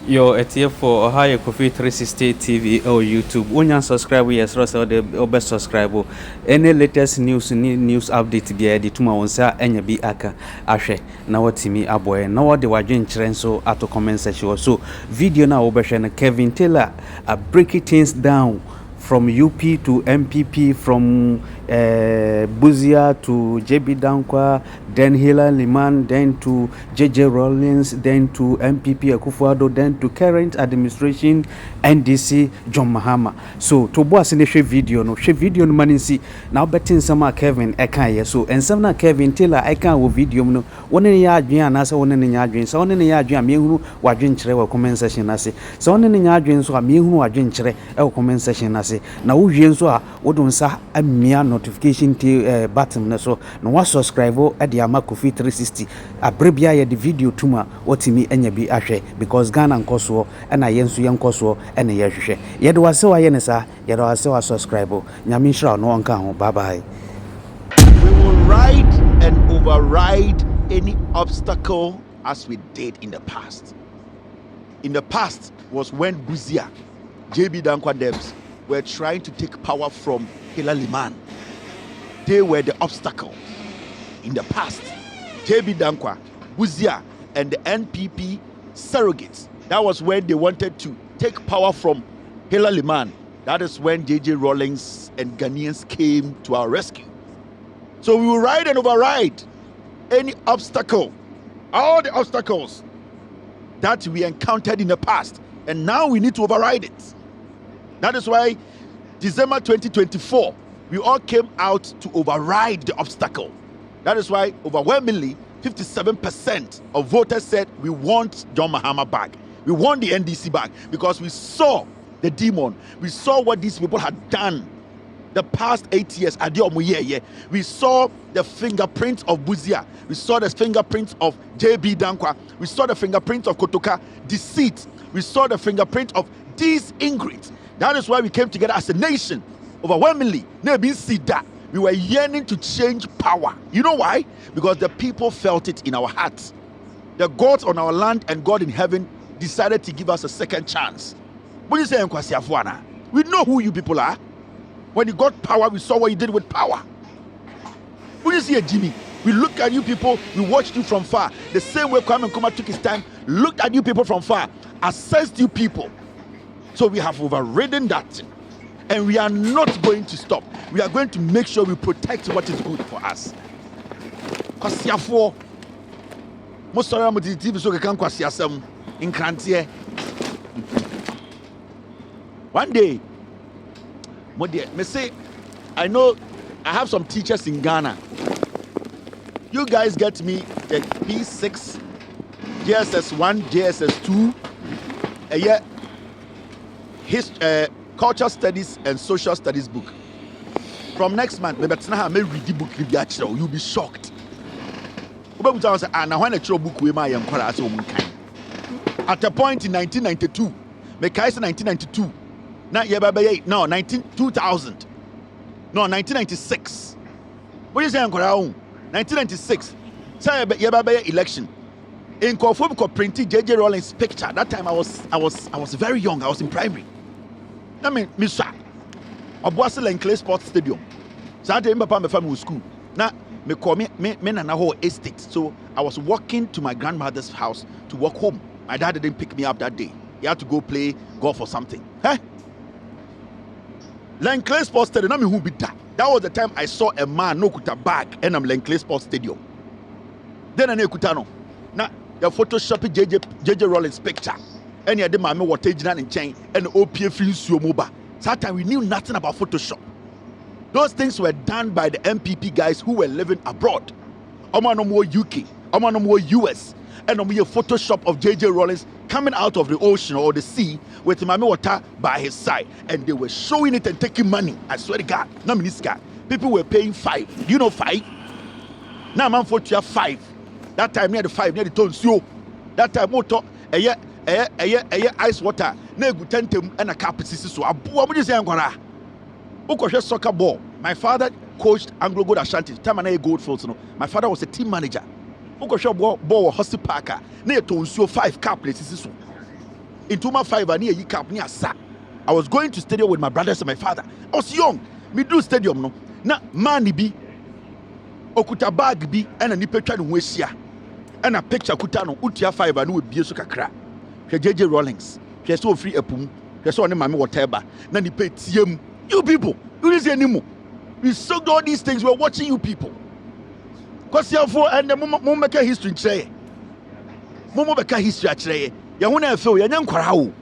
Yo, it's here for Ohio KOFI 360 TV or YouTube. When you subscribe, yes, also the best subscribe. Any latest news update be the tuma onsa enya bi aka ahwe na watimi aboy na wode wadwen kyerɛ so ato comment section. So video na wo behwe na Kevin Taylor breaking things down from UP to NPP, from Buzia to JB Dankwa, then Hila Liman, then to JJ Rawlings, then to NPP Akufo-Addo, then to current administration NDC John Mahama. So to boss in the video no money see now betting some Kevin Eka so and some na Kevin Taylor Eka wo video no one in ya adwen anasa one in ya adwen so one in ya adwen me hunu wadwen kyerɛ wa comment section ase so one in ya adwen so me hunu wadwen kyerɛ e comment section ase na wo hwie nso a wodon sa amia notification button na so na wa subscribe e de ama KOFI 360 abrebia ye the video tuma wotimi enya bi ahwɛ because Ghana nkoso e na yenso yenkoso e na ye hwehwɛ ye de wase wa ye ne sa ye de wase wa subscribe nyame nhira no onka ho bye bye. We will ride and override any obstacle as we did in the past. In the past was when Buzia, JB Dankwa Debs were trying to take power from Hila Liman. They were the obstacle. In the past, JB Dankwa, Buzia, and the NPP surrogates. That was when they wanted to take power from Hila Liman. That is when JJ Rawlings and Ghanaians came to our rescue. So we will ride and override any obstacle, all the obstacles that we encountered in the past, and now we need to override it. That is why December 2024, we all came out to override the obstacle. That is why overwhelmingly 57% of voters said we want John Mahama back. We want the NDC back because we saw the demon. We saw what these people had done the past 8 years. We saw the fingerprints of Buzia. We saw the fingerprints of JB Dankwa. We saw the fingerprints of Kotoka, deceit. We saw the fingerprint of these ingrates. That is why we came together as a nation. Overwhelmingly, we were yearning to change power. You know why? Because the people felt it in our hearts. The gods on our land and God in heaven decided to give us a second chance. When you say Nkwasiafuana, we know who you people are. When you got power, we saw what you did with power. When you see a Jimmy, we look at you people, we watched you from far. The same way Kwame Nkrumah took his time, looked at you people from far, assessed you people. So we have overridden that. And we are not going to stop. We are going to make sure we protect what is good for us. Kwasiafo, most sorry I'm the TV so can kwasiasem in Krantie. One day, me say, I know I have some teachers in Ghana. You guys get me the P6, JSS1, JSS2, cultural studies and social studies book. From next month, maybe I may read the book. You'll be shocked. At a point in 1992, me 1992. Not no 2000. No 1996. What you say 1996. Say election. In KOFI printed JJ Rawlings picture. That time I was very young. I was in primary. I mean, Mr. Obuasi Lenkle Sports Stadium. So I didn't papa my family school. Now me call me na whole estate. So I was walking to my grandmother's house to walk home. My dad didn't pick me up that day. He had to go play golf or something. Huh? Lenkle Sports Stadium. Now me who be that? That was the time I saw a man no kuta bag and I'm Lenkle Sports Stadium. Then I kuta no. Now the Photoshop JJ Rawlings picture. And you had the mammy water in chain and OPF Sumoba. That time we knew nothing about Photoshop. Those things were done by the NPP guys who were living abroad. Omanomo UK, Omanomo US, and a Photoshop of JJ Rawlings coming out of the ocean or the sea with Mami Water by his side. And they were showing it and taking money. I swear to God, no guy. People were paying 5. Do you know 5? Now man for 5. That time near the 5, near the tons. That time motor ice water. Na gutentem and a carpet so abu what you say ankwara. Ukoshe soccer ball. My father coached Anglo Gold Ashanti. Time and Goldfields no. My father was a team manager. Ukoshe ball Hosty Parker. Na to 5 car places so. into my 5 and near cap near sa. I was going to stadium with my brothers and my father. I was young. Me do stadium no. Na money be okuta bag bi and a nipetwa no hwesia. And a picture kuta no utia 5 and we be so kakra. Hwe JJ Rawlings. Hwe so free epum. Hwe so ne mame whatever. Na ni pe tiem. You people, you didn't say anymore. We soaked all these things. We're watching you people. Because you're for and the mom make a history today. Momo make a history today. You want to feel you're young crowd.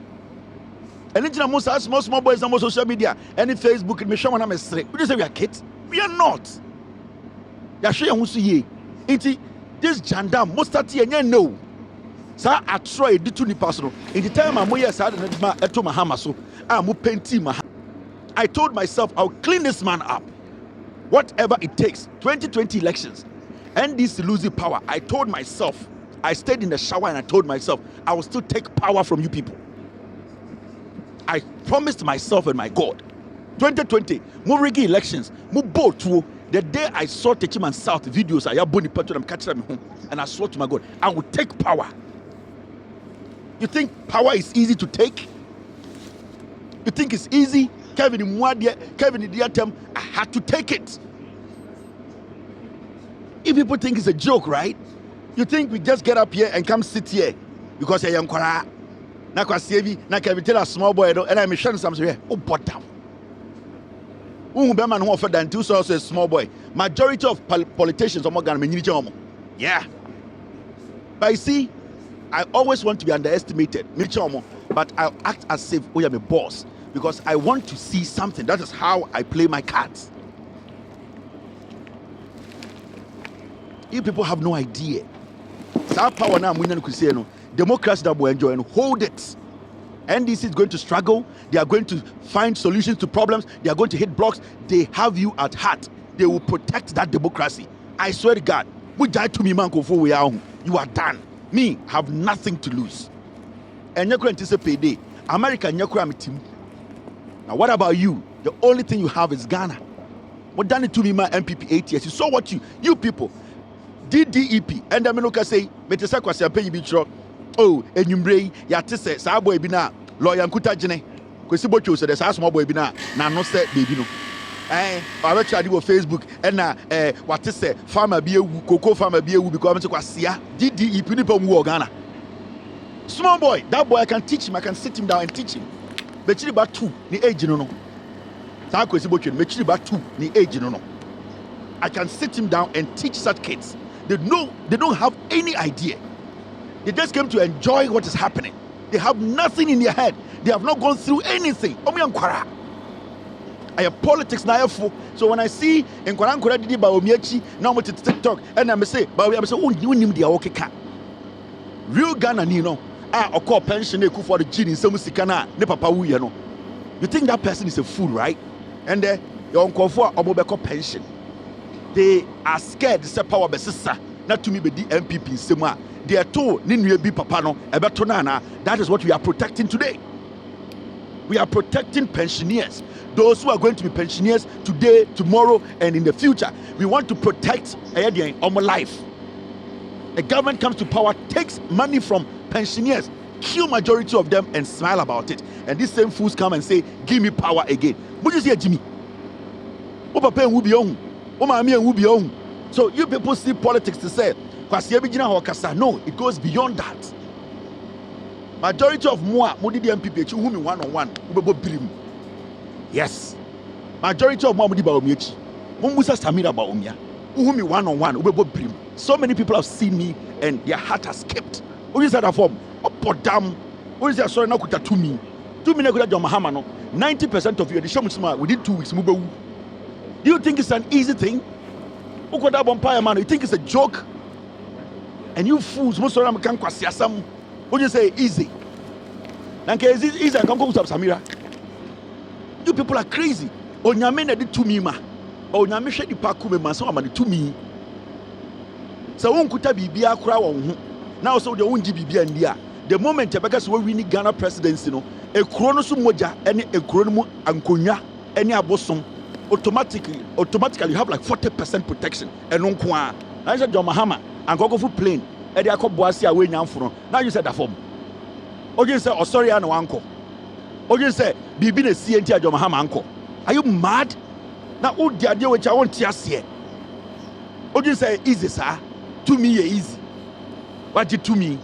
And it's most small boys on social media, any Facebook, and me show one. I'm straight. We just say we are kids. We are not. You're sure you see it. This jandam most at the end no. Sir, I try to do personal. In the time I'm here, sir, to my hammer so I'm painting my. I told myself I'll clean this man up. Whatever it takes. 2020 elections. NDC losing power. I told myself, I stayed in the shower and I told myself, I will still take power from you people. I promised myself and my God. 2020, Murigi elections, Mubo through the day I saw Techiman South videos, I have boni pattern, I'm catching them home, and I swore to my God, I will take power. You think power is easy to take? You think it's easy? Kevin Idiatem, I had to take it. If people think it's a joke, right? You think we just get up here and come sit here because you're young. Na kwasievi na Kevin tell a small boy and I'm sure something here. Oh, bottom. Be man who offered than two also a small boy. Majority of politicians are more than yeah. But you see, I always want to be underestimated. But I'll act as if we are a boss. Because I want to see something. That is how I play my cards. You people have no idea. Our power now, democracy that we enjoy and hold it. NDC is going to struggle. They are going to find solutions to problems. They are going to hit blocks. They have you at heart. They will protect that democracy. I swear to God. You are done. Me have nothing to lose. And you're going to say payday. America, you're going to now, what about you? The only thing you have is Ghana. What done it to me, my NPP 8 years? You saw what you people, DDEP, and the Menuka say, Metesa Kwasi pay you oh, and you bray, Yatise, Sabo Ebina, lawyer Kuta Jene, Kwesibocho said, there's a small boy Bina, Nano said, baby. No. I tried to Facebook, and what is it, farmer beer, cocoa farmer beer will become to Kwasia, DDEP, Nippon Ghana. Small boy, that boy I can teach him, I can sit him down and teach him. But about 2 ni age no. I can sit him down and teach such kids. They don't have any idea. They just came to enjoy what is happening. They have nothing in their head. They have not gone through anything. I have politics now. So when I see in Nkwaraa didi ba Omiechi now I'm to TikTok and I'm say oh you nim dia okay real Ghana ni no. Or pension for the gene in some sikana ne papa wuye no. You think that person is a fool, right? And your uncle for obobeko pension. They are scared to say power besisa not to me be the NPP sema. They are told ni nwe bi papa no ebeto na. That is what we are protecting today. We are protecting pensioners. Those who are going to be pensioners today, tomorrow, and in the future. We want to protect our life. A government comes to power, takes money from pensioners, kill majority of them and smile about it. And these same fools come and say, give me power again. What you say, Jimmy? So you people see politics to say, no, it goes beyond that. Majority of Moa, Modi NPP, who me one-on-one, yes. Majority of Moa Modi Baumiechi, Mumbusa Samira Baumia, who me one-on-one, so many people have seen me and their heart has skipped. What is that form? Oh, damn. What is that? Sorry, now kuta 2 million. 2 million kuta Mahama no. 90% of you, the show within 2 weeks. Do you think it's an easy thing? Ukoda Bompire man, you think it's a joke? And you fools, most of them can't quasi some. What you say easy? And is it easy? I can't go to Samira. You people are crazy. Oh, Nyamena did to me, ma. Oh, Nyamisha di Pakume, man, so I'm to me. So, won't kuta bibia crowd. Now, so the won't be India. The moment because we win Ghana presidency, a chronosu moja, any a chronomu ankonya, any abosom, automatically you have like 40% protection. And on Kwa, I said John Mahama and go for plane, and they are called Boasia away now from. Now you said that form. Oje say oh sorry ana wanko. Oje say bibi na sie nti adwoma ha manko. Are you mad? Na wo di ade which I want to ase. Oje say easy sir. To me easy. What to me?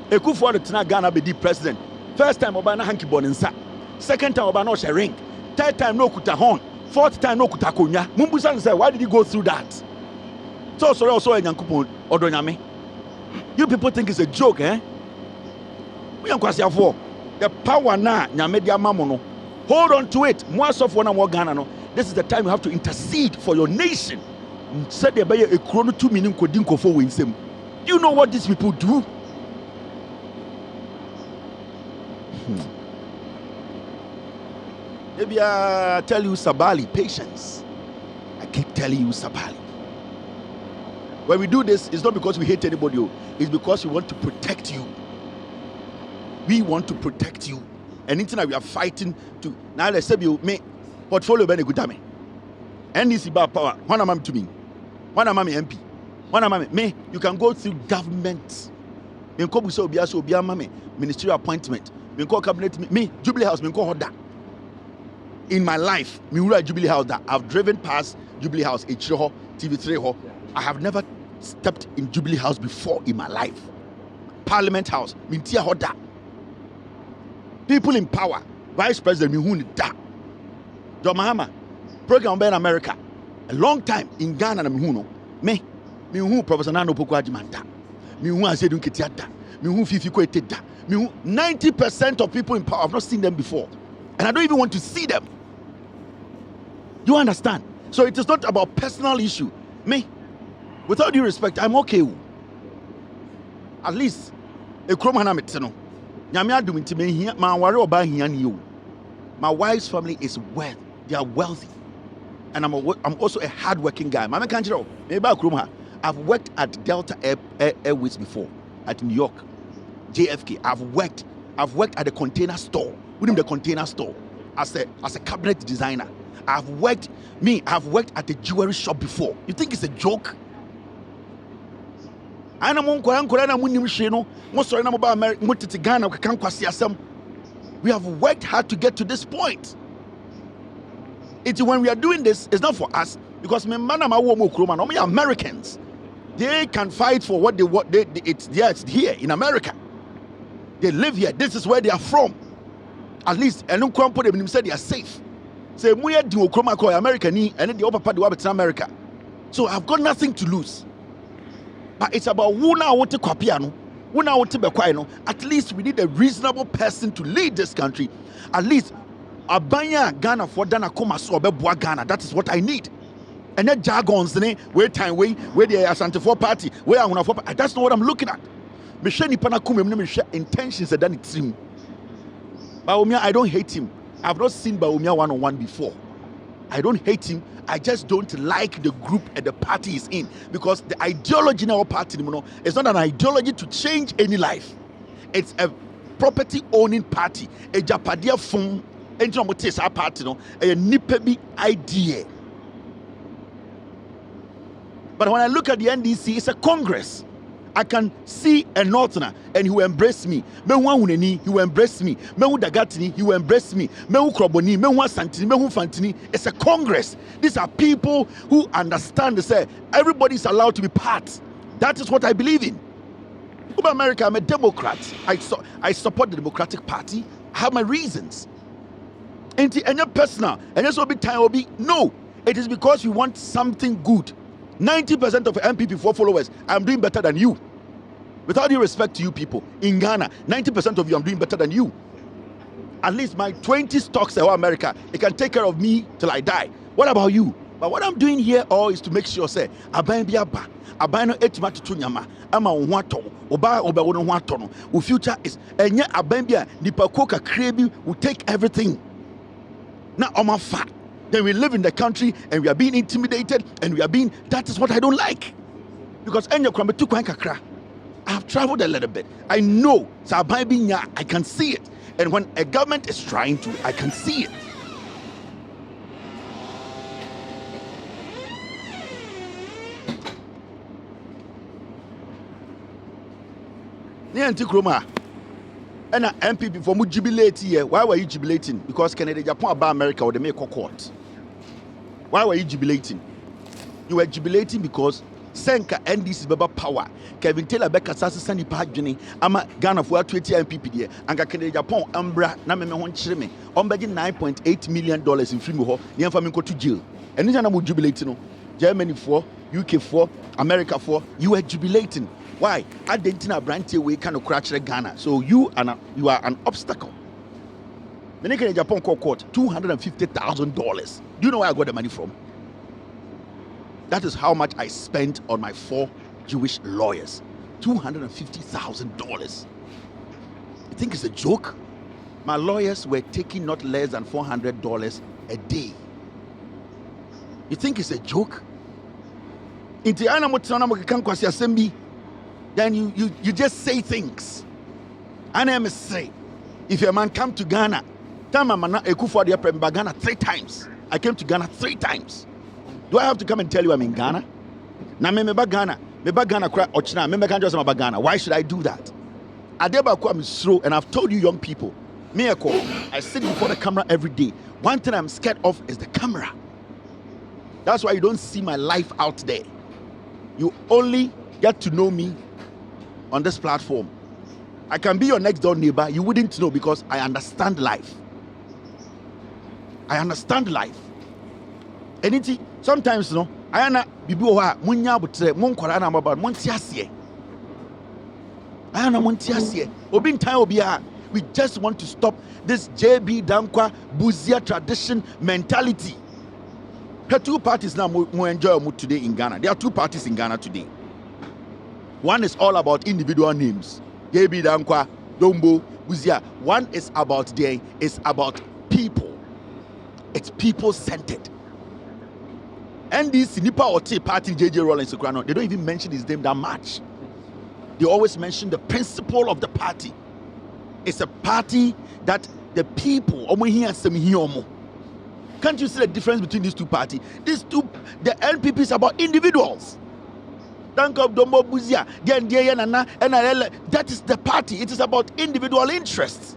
Ekufo de tena Ghana be di president. First time oba na hanky bon nsa. Second time oba no share ring. Third time no kuta horn. Fourth time no kuta konya. Mumbusa say why did he go through that? So sorry also Nyankopon odonyame. You people think it's a joke, eh? We for the power na nyame dia mamono. Hold on to it. More of one more Ghana no. This is the time you have to intercede for your nation. Said there be a chrono 2 minutes kodinko for winsem. You know what these people do? Maybe I tell you Sabali, patience. I keep telling you Sabali. When we do this, it's not because we hate anybody, it's because we want to protect you. We want to protect you. And internet we are fighting to now let's say you me portfolio be good me. NDC bar power, one am to me. One am MP. One am me, you can go through government. Me ko buso obi aso obi ama me ministerial appointment. Me ko cabinet me Jubilee House me ko hoda. In my life, me wura Jubilee House that I've driven past Jubilee House, H3 TV3 ho. I have never stepped in Jubilee House before in my life. Parliament House, mintia hoda. People in power, Vice President Mihuni da. John Mahama, program in America, a long time in Ghana na Mihuno. Me Professor Nano Poko Ajimanta. Mihu Azedun Ketiata. Mihu Fifi Kwete da. Mihu 90% of people in power, I've not seen them before. And I don't even want to see them. You understand? So it is not about personal issue. Me, with all due respect, I'm okay. At least, a kromana meteno. Nyame adum nti me hia ma ware oba hia ne you. My wife's family is wealthy. They are wealthy. And I'm also a hard-working guy. Mama can't you know? Maybe I've worked at Delta Airways before, at New York, JFK. I've worked at the container store. Within the container store as a cabinet designer. I've worked at a jewelry shop before. You think it's a joke? We have worked hard to get to this point. It's when we are doing this, it's not for us because Americans, they can fight for what it's here in America. They live here. This is where they are from. At least, and them say they are safe. Say we are doing America and the upper part of America. So I've got nothing to lose. But it's about who now want to Kwapiano, who now want to Bekwano. At least we need a reasonable person to lead this country. At least Abanya Ghana for Dana Koma so Beboa Ghana. That is what I need. And that jargons where time where the Asante for party, where I want for that's not what I'm looking at. Misheni Panakum intentions are done it him. Baumia, I don't hate him. I've not seen Baumia one-on-one before. I don't hate him. I just don't like the group and the party is in because the ideology in our party is not an ideology to change any life. It's a property owning party. A Japadia phone, our party, a nipebi idea. But when I look at the NDC, it's a Congress. I can see a northerner and he will embrace me. He will embrace me. He will embrace me. It's a Congress. These are people who understand. They say everybody is allowed to be part. That is what I believe in. Over America, I'm a Democrat. I support the Democratic Party. I have my reasons. And your personal and this will be time will be no. It is because we want something good. 90% of NPP followers, I'm doing better than you. With all due respect to you people, in Ghana, 90% of you, I'm doing better than you. At least my 20 stocks in America, it can take care of me till I die. What about you? But what I'm doing here all is to make sure, say, Abayno etima tunyama, ama unwato, oba future is, enya Abambia, nipakoka krebi, will take everything. Now, I'm a fat. Then we live in the country and we are being intimidated and that is what I don't like. Because I have traveled a little bit. I know, I can see it. And when a government is trying to, I can see it. And NPP for mu jubilate here. Why were you jubilating? Because Canada, Japan, about America, or they make a court. Why were you jubilating? You were jubilating because Senka NDC baba power. Kevin Taylor Becca Sassan Pagini, Ama Ghana for 20 NPP there, and Canada, Japan, Umbra, Nameme Hon Chirme, begging $9.8 million in Frimo, the infamy go to jail. And then I'm jubilating. Germany for, UK for, America for, you were jubilating. Why? I didn't know branch way kind of crash Ghana. So you are an obstacle. The Canadian Japan court $250,000. Do you know where I got the money from? That is how much I spent on my 4 Jewish lawyers. $250,000. You think it's a joke? My lawyers were taking not less than $400 a day. You think it's a joke? Then you just say things. And I must say, if a man come to Ghana, Ghana 3 times. I came to Ghana 3 times. Do I have to come and tell you I'm in Ghana? Now me Ghana cry ochna. Me can't just about Ghana. Why should I do that? I'm slow, and I've told you young people, I sit before the camera every day. One thing I'm scared of is the camera. That's why you don't see my life out there. You only get to know me on this platform. I can be your next door neighbor. You wouldn't know because I understand life. I understand life. And sometimes, I am not bibuwa munya butre munkwara na mabad montiasie. I am montiasie. Obin time obia. We just want to stop this JB Dankwa Buzia tradition mentality. There are 2 parties now more enjoy today in Ghana. There are 2 parties in Ghana today. One is all about individual names. JB Dankwa, Dombo, Buzia. One is about people. It's people-centered. And this Nipa or T party JJ Rawlings, they don't even mention his name that much. They always mention the principle of the party. It's a party that the people, can't you see the difference between these 2 parties? The NPP is about individuals. That is the party. It is about individual interests.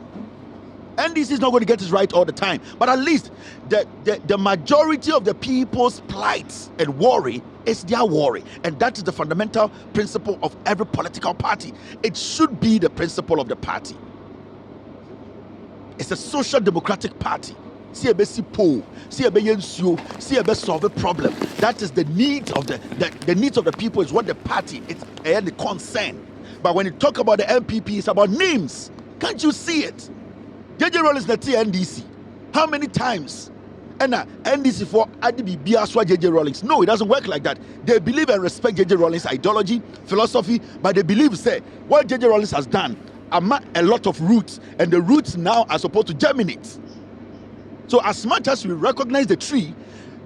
And this is not going to get it right all the time. But at least the majority of the people's plights and worry is their worry. And that is the fundamental principle of every political party. It should be the principle of the party. It's a social democratic party. See a basic poll, see a yensu, see a solve a problem. That is the needs of the needs of the people is what the party is the concern. But when you talk about the NPP, it's about names. Can't you see it? JJ Rawlings na NDC. How many times? And NDC for IDB Biaswa JJ Rawlings. No, it doesn't work like that. They believe and respect JJ Rawlings' ideology, philosophy, but they believe say what JJ Rawlings has done among a lot of roots, and the roots now are supposed to germinate. So as much as we recognize the tree,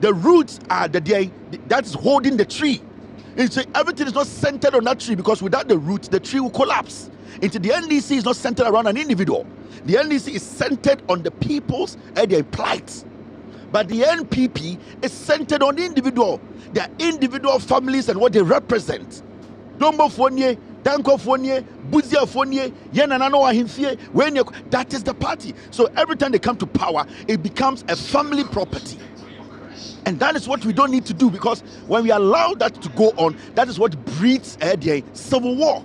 the roots are that is holding the tree. And so everything is not centered on that tree, because without the roots, the tree will collapse. Into the NDC is not centered around an individual. The NDC is centered on the people's and their plights. But the NPP is centered on the individual, their individual families and what they represent. Dombo Fonye, Danko Fonye, Buzia Fonye, Yenanano Ahimfie, that is the party. So every time they come to power, it becomes a family property. And that is what we don't need to do, because when we allow that to go on, that is what breeds a civil war.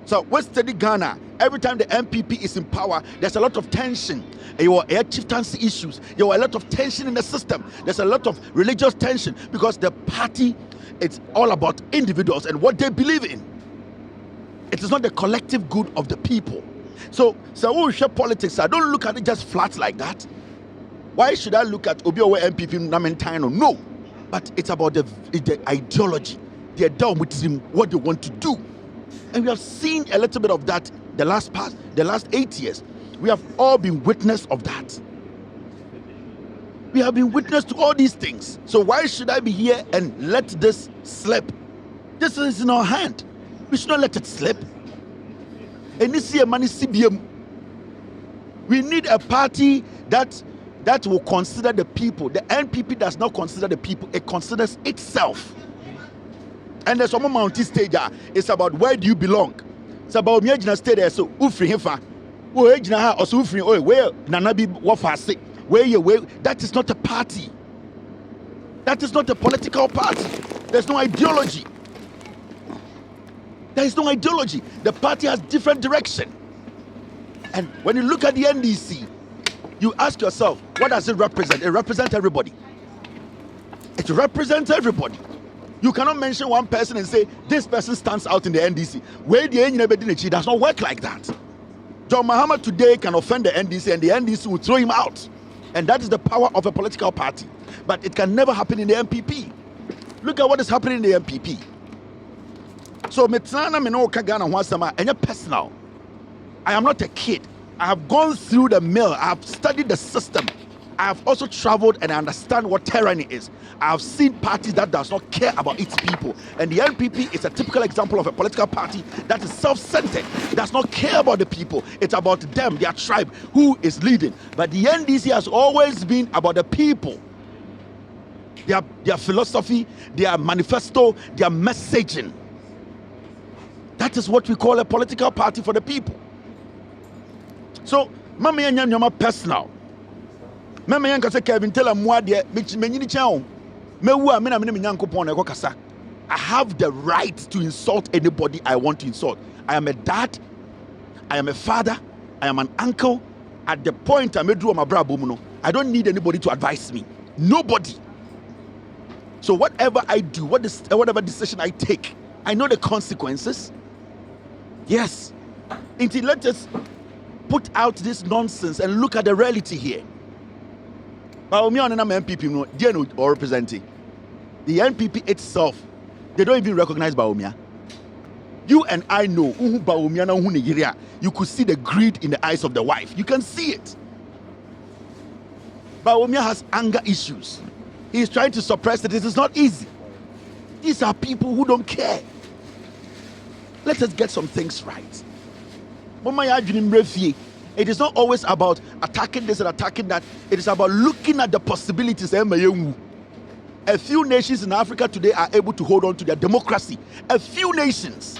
So West Ghana, every time the NPP is in power, there's a lot of tension. There are chieftaincy issues. There are a lot of tension in the system. There's a lot of religious tension, because the party, it's all about individuals and what they believe in. It is not the collective good of the people. So we share politics. I don't look at it just flat like that. Why should I look at Obiowe NPP Namentino? No, but it's about the ideology, the dogmatism, what they want to do. And we have seen a little bit of that the last 8 years. We have all been witness of that. We have been witness to all these things. So why should I be here and let this slip? This is in our hand. We should not let it slip. And this year, money CBM. We need a party that will consider the people. The NPP does not consider the people. It considers itself. And there's some mountain stage. It's about where do you belong. It's about me state there. So ufri hefa. Oh, where Nanabi Wafase, where you where that is not a party. That is not a political party. There's no ideology. There is no ideology. The party has different direction. And when you look at the NDC, you ask yourself, what does it represent? It represents everybody. It represents everybody. You cannot mention one person and say, this person stands out in the NDC. Where the NDC does not work like that. John Mahama today can offend the NDC and the NDC will throw him out. And that is the power of a political party. But it can never happen in the NPP. Look at what is happening in the NPP. So, personal. I am not a kid. I have gone through the mill. I have studied the system. I have also traveled and I understand what tyranny is. I have seen parties that does not care about its people. And the NPP is a typical example of a political party that is self-centered, does not care about the people. It's about them, their tribe, who is leading. But the NDC has always been about the people. Their philosophy, their manifesto, their messaging. That is what we call a political party for the people. So, mama yanya nyoma personal. Mama yanya kase Kevin tell amwa de menyini chan. Mewu a me na me nyankopon na ekokasa. I have the right to insult anybody I want to insult. I am a dad, I am a father, I am an uncle. At the point I made my brabo mu no, I don't need anybody to advise me. Nobody. So whatever I do, whatever decision I take, I know the consequences. Yes. Until let us put out this nonsense and look at the reality here. Baumia and NPP no, they no or representing. The NPP itself, they don't even recognize Baumia. You and I know Baumia na hu Nigeria. You could see the greed in the eyes of the wife. You can see it. Baumia has anger issues. He is trying to suppress it. It is not easy. These are people who don't care. Let us get some things right. It is not always about attacking this and attacking that. It is about looking at the possibilities. A few nations in Africa today are able to hold on to their democracy. A few nations.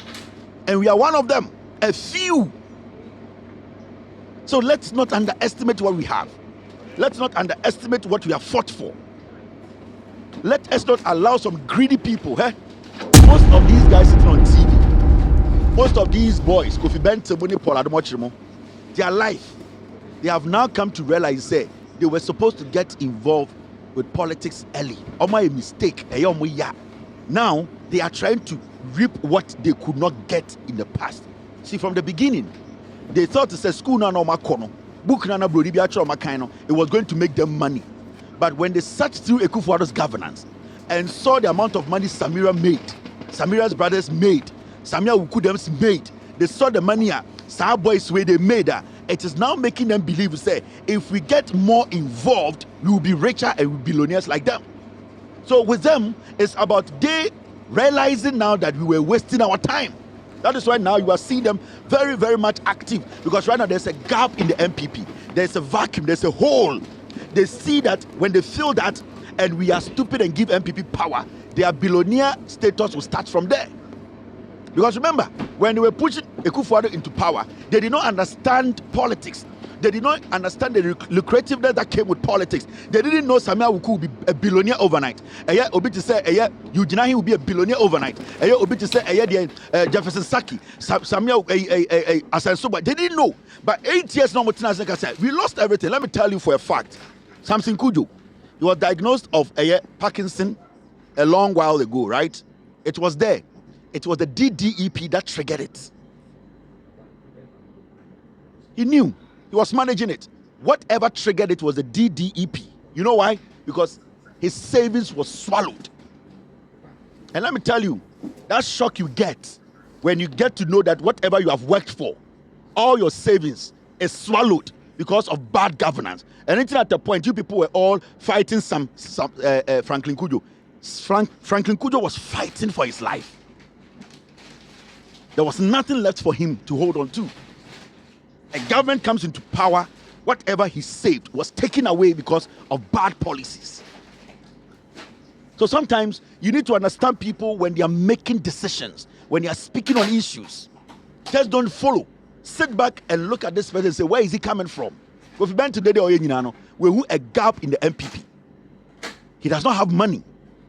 And we are one of them. A few. So let's not underestimate what we have. Let's not underestimate what we have fought for. Let us not allow some greedy people. Most of these guys sitting on TV, most of these boys, Kofi Bentemuni, Paul Ademochimo, their life, they have now come to realize say they were supposed to get involved with politics early. My mistake. Now they are trying to reap what they could not get in the past. See, from the beginning, they thought it's a school no makono, book nana brodi bi achro makano. It was going to make them money. But when they searched through Akufo-Addo's governance and saw the amount of money Samira made, Samira's brothers made, Samira Wukudem's made, they saw the money Star Boys way they made. It is now making them believe, say, if we get more involved, we will be richer and we'll be billionaires like them. So with them, it's about they realizing now that we were wasting our time. That is why now you are seeing them very, very much active. Because right now there's a gap in the NPP. There's a vacuum, there's a hole. They see that when they feel that and we are stupid and give NPP power, their billionaire status will start from there. Because remember, when they were pushing Akufo-Addo into power, they did not understand politics. They did not understand the lucrativeness that came with politics. They didn't know Samia Wuku would be a billionaire overnight. Obi to say, Eugene will be a billionaire overnight. Obi to say, Jefferson Saki, Samia Asansuba. They didn't know. But 8 years now, we lost everything. Let me tell you for a fact. Samson Kujo, he was diagnosed of Parkinson a long while ago, right? It was there. It was the DDEP that triggered it. He knew. He was managing it. Whatever triggered it was the DDEP. You know why? Because his savings was swallowed. And let me tell you, that shock you get when you get to know that whatever you have worked for, all your savings is swallowed because of bad governance. And until at the point, you people were all fighting Franklin Kujo. Franklin Kujo was fighting for his life. There was nothing left for him to hold on to. A government comes into power, whatever he saved was taken away because of bad policies. So sometimes you need to understand people when they are making decisions, when they are speaking on issues. Just don't follow. Sit back and look at this person and say, where is he coming from? If been today or we who a gap in the NPP. He does not have money.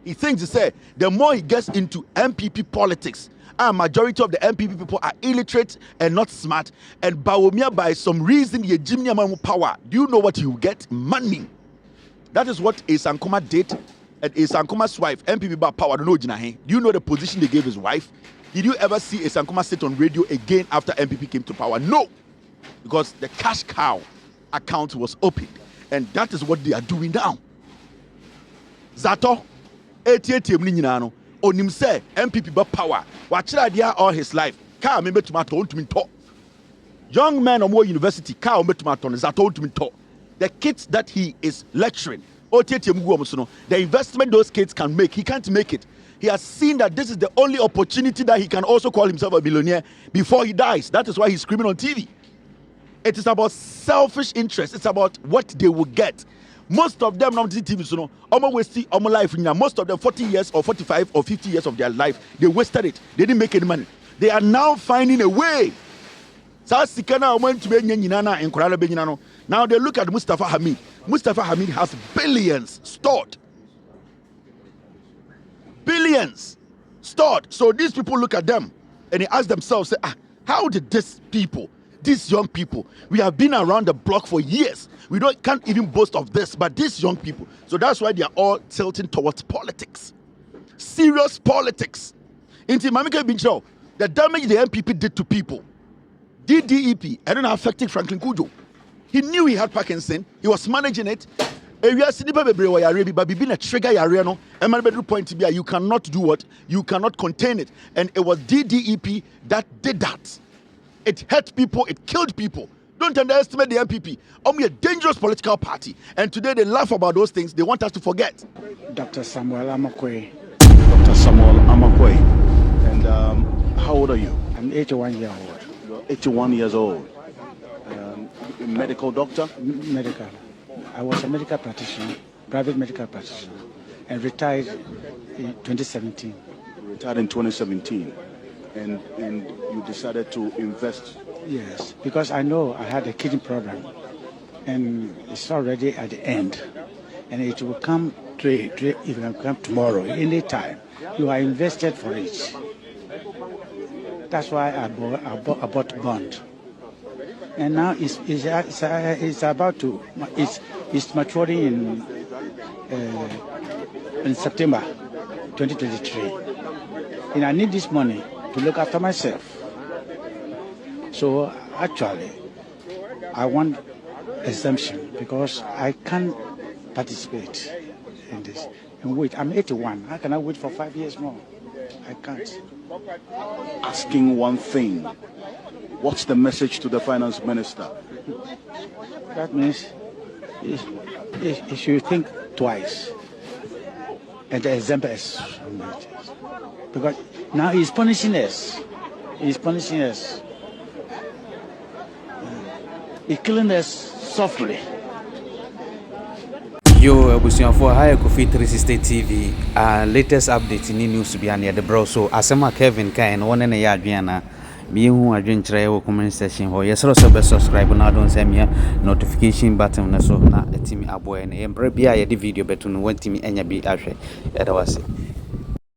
He thinks, he say, the more he gets into NPP politics, a majority of the NPP people are illiterate and not smart, and Bawumia by some reason ye Jimmy power. Do you know what he will get? Money. That is what Asankoma did, and Asankoma's wife, NPP by power. Do you know the position they gave his wife? Did you ever see Asankoma sit on radio again after NPP came to power? No, because the cash cow account was opened, and that is what they are doing now. Zato, 88 no. Onim say NPP by power. Watch idea all his life. Car member to my tone to me talk. Young man or more university, car member to my tone is that told to me talk. The kids that he is lecturing, the investment those kids can make, he can't make it. He has seen that this is the only opportunity that he can also call himself a billionaire before he dies. That is why he's screaming on TV. It is about selfish interest. It's about what they will get. Most of them not TV, so no, almost wasting life. Most of them 40 years or 45 or 50 years of their life, they wasted it. They didn't make any money. They are now finding a way. Now they look at Mustafa Hamid. Mustafa Hamid has billions stored. Billions stored. So these people look at them and they ask themselves, say, how did these young people, we have been around the block for years. We can't even boast of this, but these young people. So that's why they are all tilting towards politics. Serious politics. Into Mamika Bincho, the damage the NPP did to people. DDEP, I don't know, affected Franklin Kujo. He knew he had Parkinson. He was managing it. But being a trigger, you cannot do what? You cannot contain it. And it was DDEP that did that. It hurt people. It killed people. Don't underestimate the NPP. Only a dangerous political party. And today they laugh about those things. They want us to forget. Dr. Samuel Amakwe. Dr. Samuel Amakwe. And how old are you? I'm 81 years old. You're 81 years old. Medical doctor? Medical. I was a medical practitioner, private medical practitioner, and retired in 2017. You retired in 2017, and you decided to invest? Yes, because I know I had a kidney problem, and it's already at the end, and it will come it will come tomorrow, any time. You are invested for it. That's why I bought bond. And now it's about to it's maturing in September 2023, and I need this money to look after myself. So actually, I want exemption because I can't participate in this. And wait, I'm 81. How can I wait for 5 years more? I can't. Asking one thing. What's the message to the finance minister? That means he should think twice. And the example is because now he's punishing us. He's punishing us. He's killing us softly. Yo, abusuafo high KOFI 360 TV. Latest update in news behind the bro. So asema Kevin Kain one na ya adwena. Me hu adwenkyerɛ wɔ comment section ho. Yesro so be subscribe na don say me notification button na so na etimi aboe na. Embre bia ye de video betu no wantimi anya bi ahwɛ. Yeda wase.